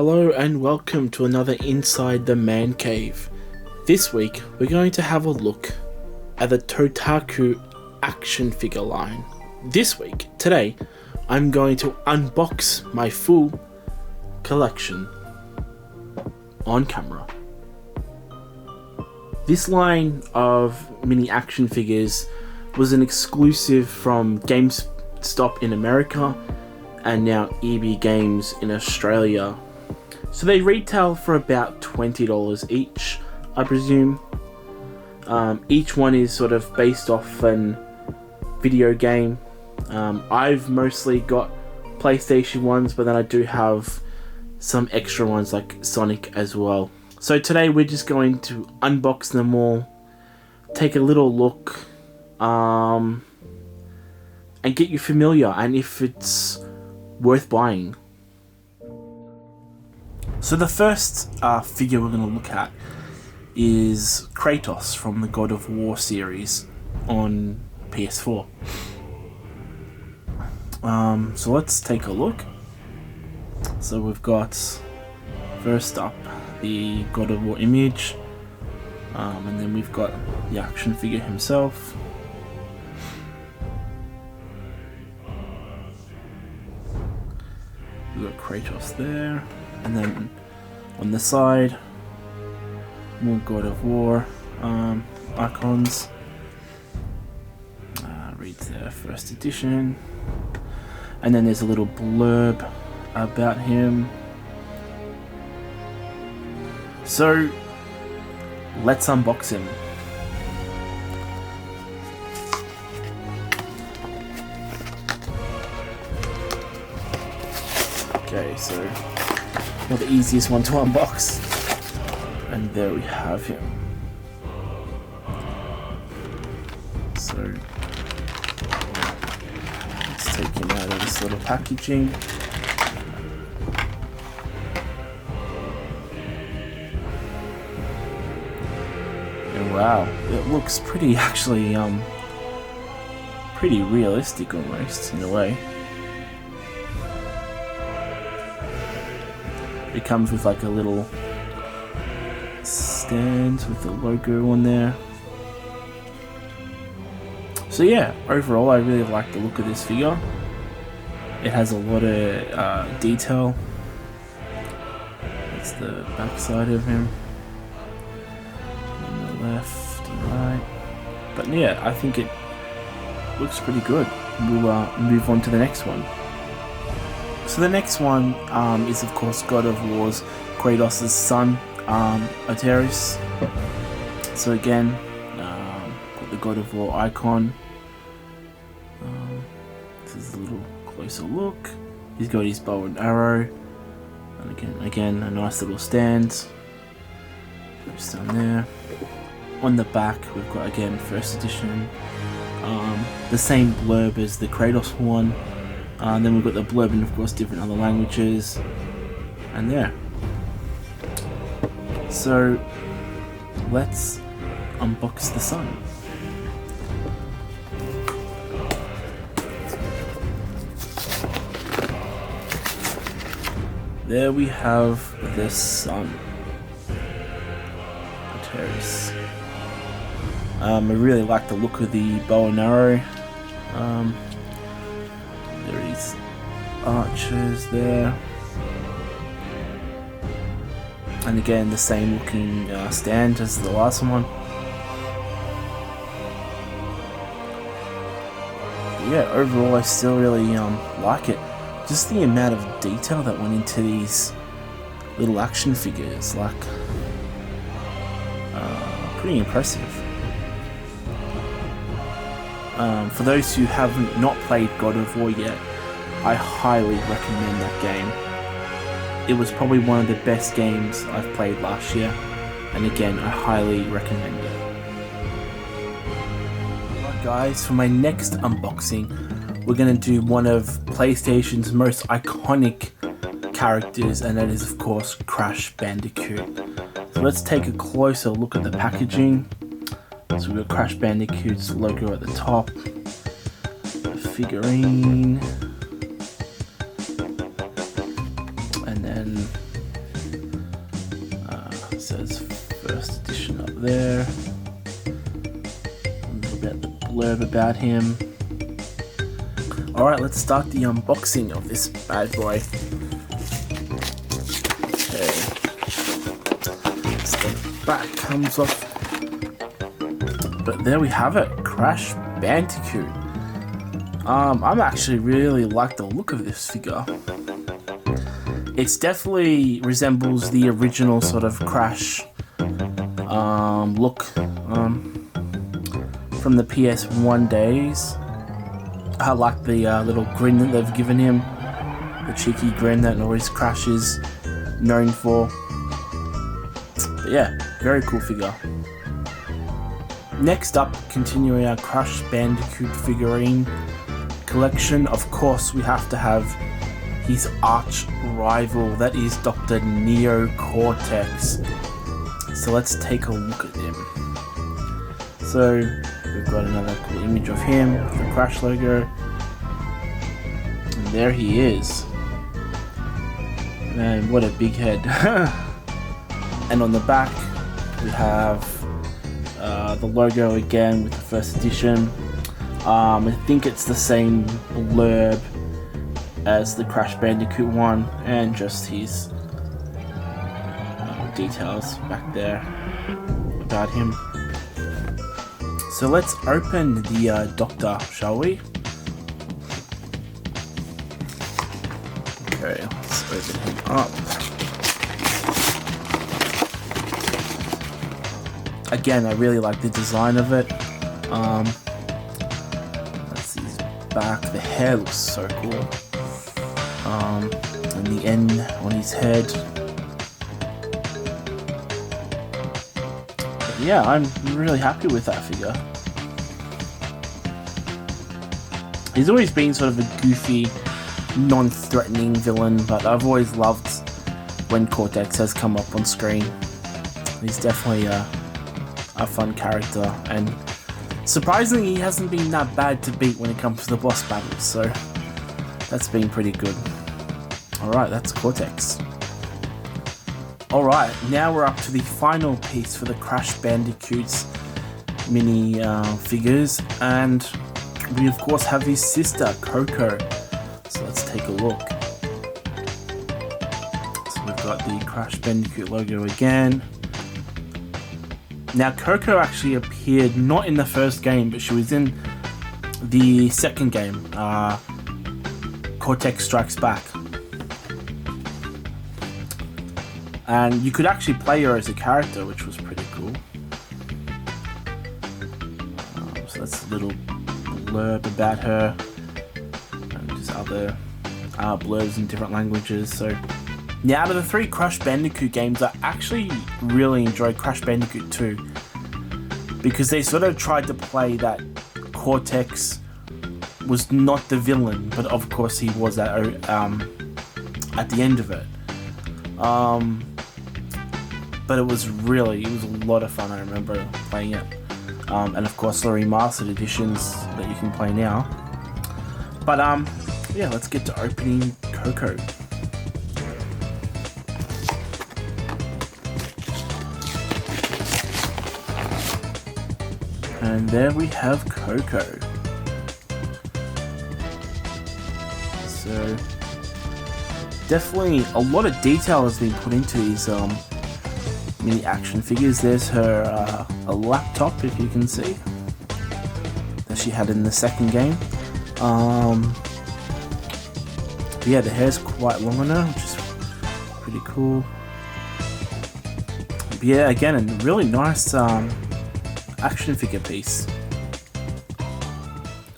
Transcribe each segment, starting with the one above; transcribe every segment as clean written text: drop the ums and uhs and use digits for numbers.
Hello and welcome to another Inside the Man Cave. This week we're going to have a look at the Totaku action figure line. Today, I'm going to unbox my full collection on camera. This line of mini action figures was an exclusive from GameStop in America and now EB Games in Australia. So they retail for about $20 each, I presume. Each one is sort of based off an video game. I've mostly got PlayStation ones, but then I do have some extra ones like Sonic as well. So today we're just going to unbox them all, take a little look, and get you familiar and if it's worth buying. So the first figure we're going to look at is Kratos from the God of War series on PS4. So let's take a look. So we've got first up the God of War image, and then we've got the action figure himself. We've got Kratos there, and then on the side more God of War icons. Reads there, first edition, and then there's a little blurb about him. So let's unbox him. Okay, so not the easiest one to unbox, and there we have him. So let's take him out of this little packaging. And wow, it looks pretty pretty realistic almost in a way. It comes with like a little stand with the logo on there. So yeah, overall I really like the look of this figure. It has a lot of detail. That's the back side of him. On the left and right. But yeah, I think it looks pretty good. We'll move on to the next one. So the next one is of course God of War's Kratos' son, Itachi. So again, got the God of War icon. This is a little closer look. He's got his bow and arrow, and again a nice little stand. Just down there. On the back we've got again first edition. The same blurb as the Kratos one. And then we've got the blurb and of course different other languages, and there. So let's unbox the sun. There we have the sun. I really like the look of the bow and arrow. There is archers there, and again the same looking stand as the last one. But yeah, overall I still really like it. Just the amount of detail that went into these little action figures, like pretty impressive. For those who haven't not played God of War yet, I highly recommend that game. It was probably one of the best games I've played last year, and again I highly recommend it. Alright guys, for my next unboxing we're going to do one of PlayStation's most iconic characters, and that is of course Crash Bandicoot. So let's take a closer look at the packaging. So we've got Crash Bandicoot's logo at the top, the figurine, and then blurb about him. Alright, let's start the unboxing of this bad boy. Okay. So the back comes off. But there we have it, Crash Bandicoot. I'm actually really like the look of this figure. It's definitely resembles the original sort of Crash look from the PS1 days. I like the little grin that they've given him, the cheeky grin that always Crash is known for. But yeah, very cool figure. Next up, continuing our Crash Bandicoot figurine collection, of course we have to have his arch rival, that is Dr. Neo Cortex. So let's take a look at him. So we've got another cool image of him, the Crash logo, and there he is. Man, what a big head. And on the back we have the logo again with the first edition. I think it's the same blurb as the Crash Bandicoot one, and just his details back there about him. So let's open the Doctor, shall we? Okay, let's open him up. Again, I really like the design of it. Let's see his back. The hair looks so cool. And the end on his head. But yeah, I'm really happy with that figure. He's always been sort of a goofy, non-threatening villain, but I've always loved when Cortex has come up on screen. He's definitely a fun character, and surprisingly he hasn't been that bad to beat when it comes to the boss battles, so that's been pretty good. Alright, that's Cortex. Alright, now we're up to the final piece for the Crash Bandicoots mini figures, and we of course have his sister, Coco. So let's take a look. So we've got the Crash Bandicoot logo again. Now, Coco actually appeared not in the first game, but she was in the second game, Cortex Strikes Back. And you could actually play her as a character, which was pretty cool. So that's a little blurb about her, and just other blurbs in different languages. So now, out of the 3 Crash Bandicoot games, I actually really enjoyed Crash Bandicoot 2, because they sort of tried to play that Cortex was not the villain, but of course he was at the end of it. But it was a lot of fun. I remember playing it, and of course the remastered editions that you can play now. But yeah, let's get to opening Coco. And there we have Coco. So definitely a lot of detail has been put into these mini action figures. There's her a laptop, if you can see, that she had in the second game. Yeah, the hair's quite long on her, which is pretty cool. But yeah, again, a really nice action figure piece.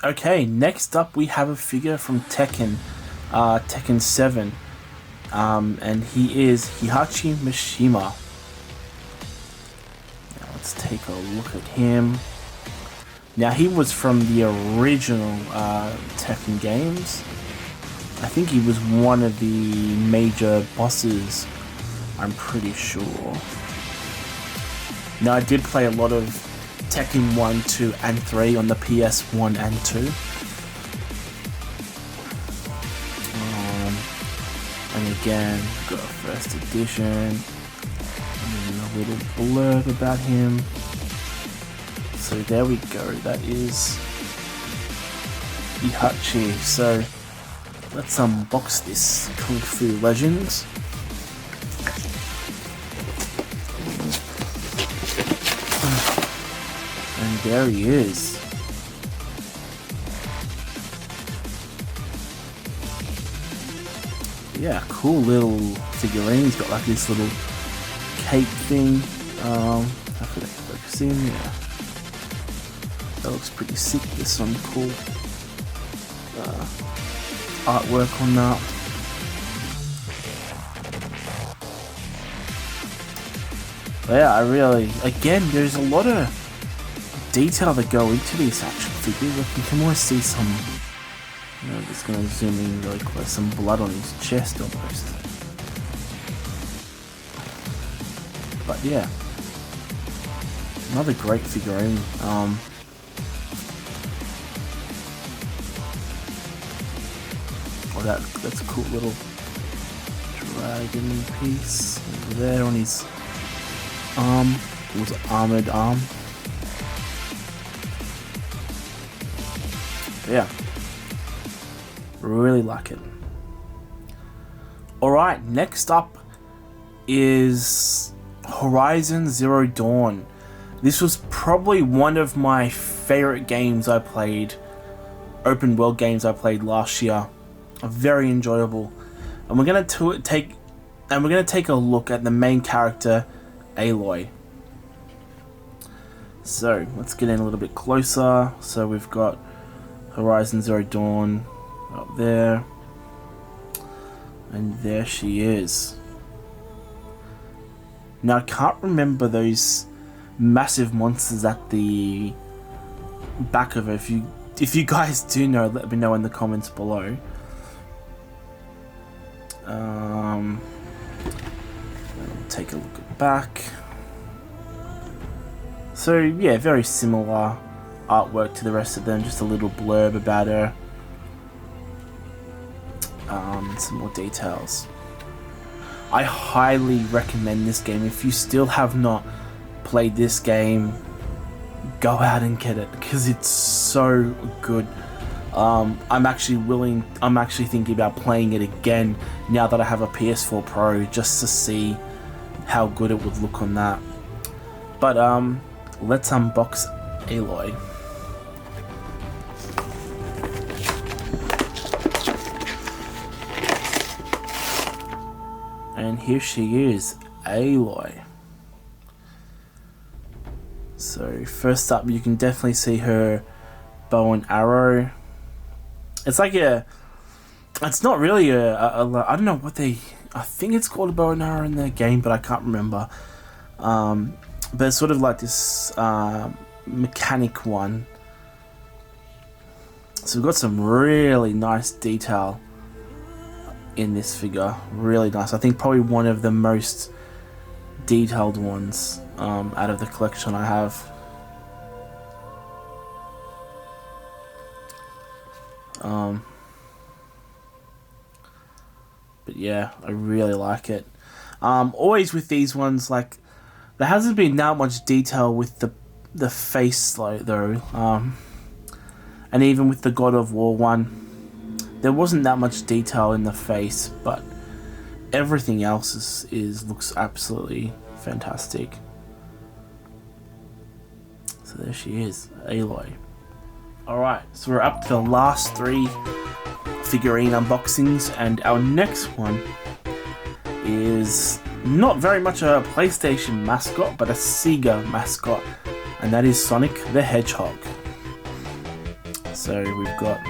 Okay, next up we have a figure from Tekken, Tekken 7, and he is Heihachi Mishima. Now let's take a look at him. Now he was from the original Tekken games. I think he was one of the major bosses, I'm pretty sure. Now I did play a lot of Tekken 1, 2, and 3 on the PS1 and 2. And again, got a first edition. And a little blurb about him. So So there we go, that is Itachi. So let's unbox this Kung Fu Legends. And there he is. Yeah, cool little figurine. He's got like this little cape thing. Hopefully they can focus in. Yeah, that looks pretty sick. There's some cool artwork on that. But yeah, I really, again, there's a lot of detail that go into these action figures. Like you can almost see some, you know, just gonna zoom in really close, some blood on his chest almost. But yeah, another great figurine. Oh, that's a cool little dragon piece over there on his arm. It was an armored arm. Yeah, really like it. Alright, next up is Horizon Zero Dawn. This was probably one of my favorite games I played, open world games I played last year. Very enjoyable. And we're gonna take a look at the main character, Aloy. So let's get in a little bit closer. So we've got Horizon Zero Dawn up there, and there she is. Now I can't remember those massive monsters at the back of her. If you guys do know, let me know in the comments below. Take a look at back. So yeah, very similar artwork to the rest of them, just a little blurb about her. Some more details. I highly recommend this game. If you still have not played this game, go out and get it, because it's so good. I'm actually thinking about playing it again now that I have a PS4 Pro, just to see how good it would look on that. But let's unbox Aloy. And here she is, Aloy. So first up, you can definitely see her bow and arrow. It's like it's not really I don't know what I think it's called a bow and arrow in the game, but I can't remember. But it's sort of like this mechanic one. So we've got some really nice detail in this figure. Really nice. I think probably one of the most detailed ones out of the collection I have. But yeah, I really like it. Always with these ones, like, there hasn't been that much detail with the face though. And even with the God of War one, there wasn't that much detail in the face, but everything else looks absolutely fantastic. So there she is, Aloy. Alright, so we're up to the last 3 figurine unboxings, and our next one is not very much a PlayStation mascot, but a Sega mascot, and that is Sonic the Hedgehog. So we've got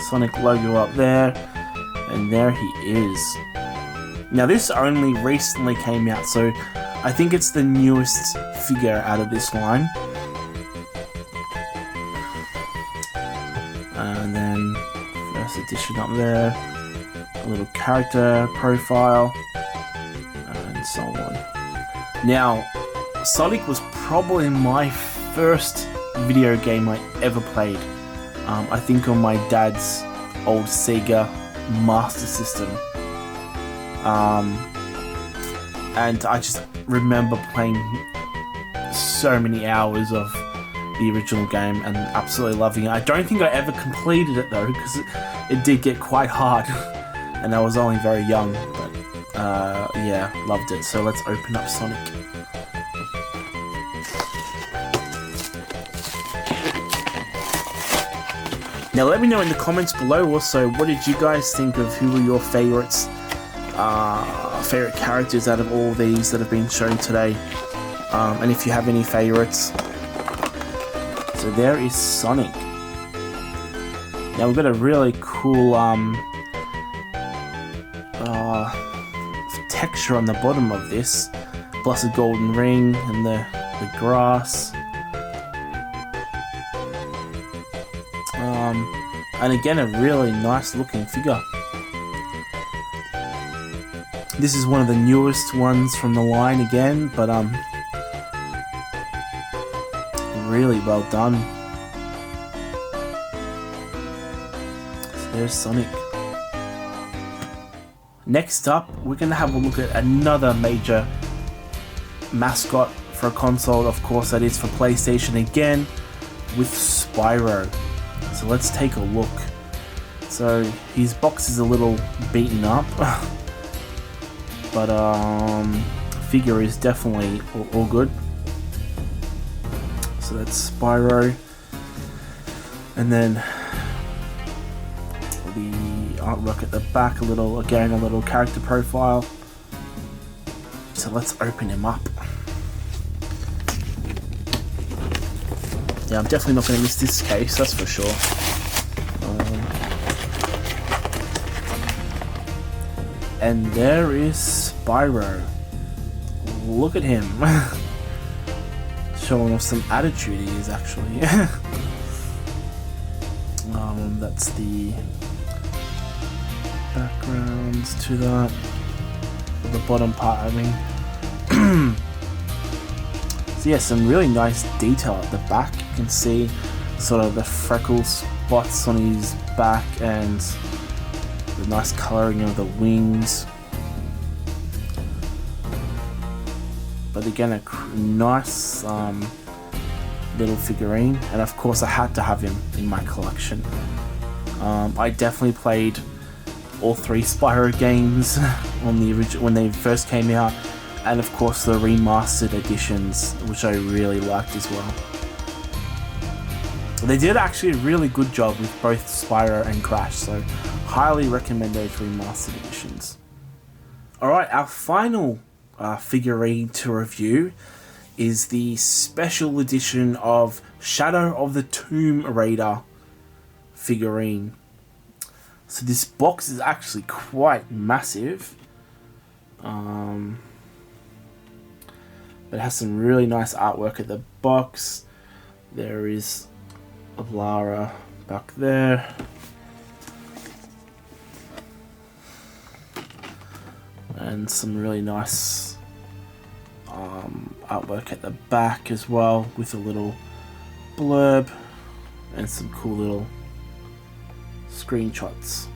Sonic logo up there, and there he is. Now this only recently came out, so I think it's the newest figure out of this line. And then first edition up there, a little character profile, and so on. Now, Sonic was probably my first video game I ever played. I think on my dad's old Sega Master System. And I just remember playing so many hours of the original game and absolutely loving it. I don't think I ever completed it though, because it did get quite hard and I was only very young, but yeah, loved it. So let's open up Sonic. Now let me know in the comments below also, what did you guys think of, who were your favorites, favorite characters out of all these that have been shown today, and if you have any favorites. So there is Sonic. Now we've got a really cool texture on the bottom of this, plus a golden ring and the grass. And again, a really nice looking figure. This is one of the newest ones from the line again, but really well done. So there's Sonic. Next up, we're going to have a look at another major mascot for a console, of course that is for PlayStation again, with Spyro. So let's take a look. So his box is a little beaten up, but figure is definitely all good. So that's Spyro, and then the artwork at the back, a little character profile. So let's open him up. Yeah, I'm definitely not going to miss this case, that's for sure. And there is Spyro. Look at him. Showing off some attitude he is actually. That's the background to that. The bottom part, I mean. So yeah, some really nice detail at the back. You can see sort of the freckle spots on his back and the nice colouring of the wings. But again, a nice little figurine, and of course I had to have him in my collection. I definitely played all three Spyro games on the when they first came out, and of course the remastered editions, which I really liked as well. They did actually a really good job with both Spyro and Crash, so highly recommend those remastered editions. Alright, our final figurine to review is the special edition of Shadow of the Tomb Raider figurine. So this box is actually quite massive, but it has some really nice artwork at the box. There is Lara back there, and some really nice artwork at the back as well, with a little blurb and some cool little screenshots.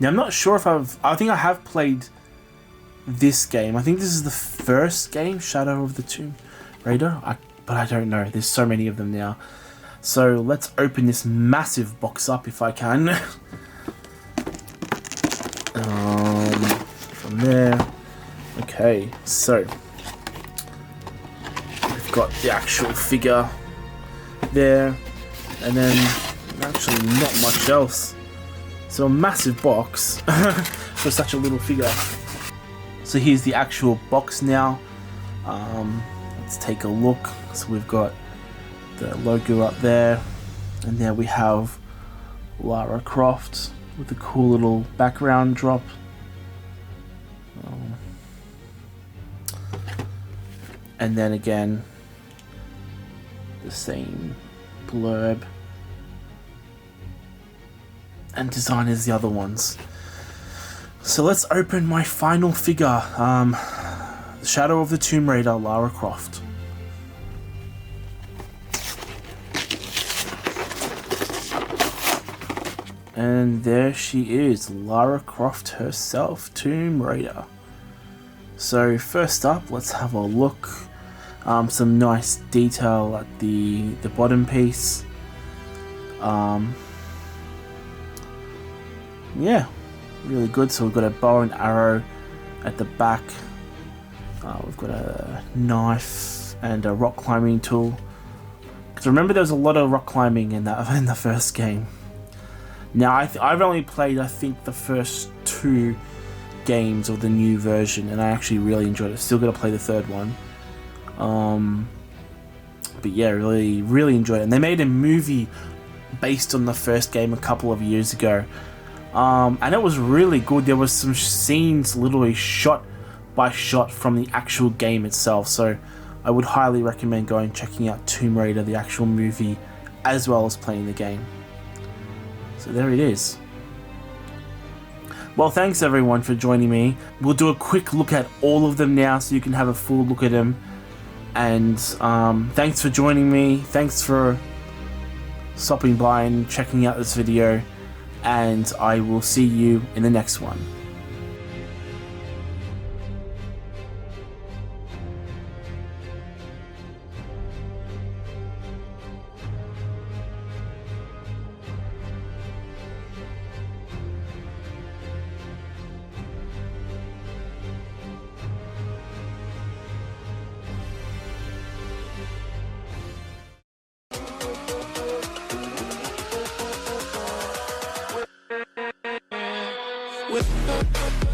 Now I'm not sure if I think I have played this game. I think this is the first game, Shadow of the Tomb Raider, but I don't know, there's so many of them now. So let's open this massive box up if I can. From there. Okay, so we've got the actual figure there, and then actually not much else. So a massive box for such a little figure. So here's the actual box now. Let's take a look. So we've got the logo up there, and there we have Lara Croft with a cool little background drop. And then again, the same blurb and design as the other ones. So let's open my final figure, Shadow of the Tomb Raider, Lara Croft. And there she is, Lara Croft herself, Tomb Raider. So first up, let's have a look Some nice detail at the bottom piece. Yeah, really good. So we've got a bow and arrow at the back. We've got a knife and a rock climbing tool. Because remember, there was a lot of rock climbing in the first game. Now I've only played, I think, the first 2 games of the new version, and I actually really enjoyed it. Still got to play the third one. But yeah, really enjoyed it. And they made a movie based on the first game a couple of years ago. And it was really good. There was some scenes literally shot by shot from the actual game itself. So I would highly recommend going and checking out Tomb Raider, the actual movie, as well as playing the game. So there it is. Well, thanks everyone for joining me. We'll do a quick look at all of them now so you can have a full look at them. And thanks for joining me. Thanks for stopping by and checking out this video. And I will see you in the next one. With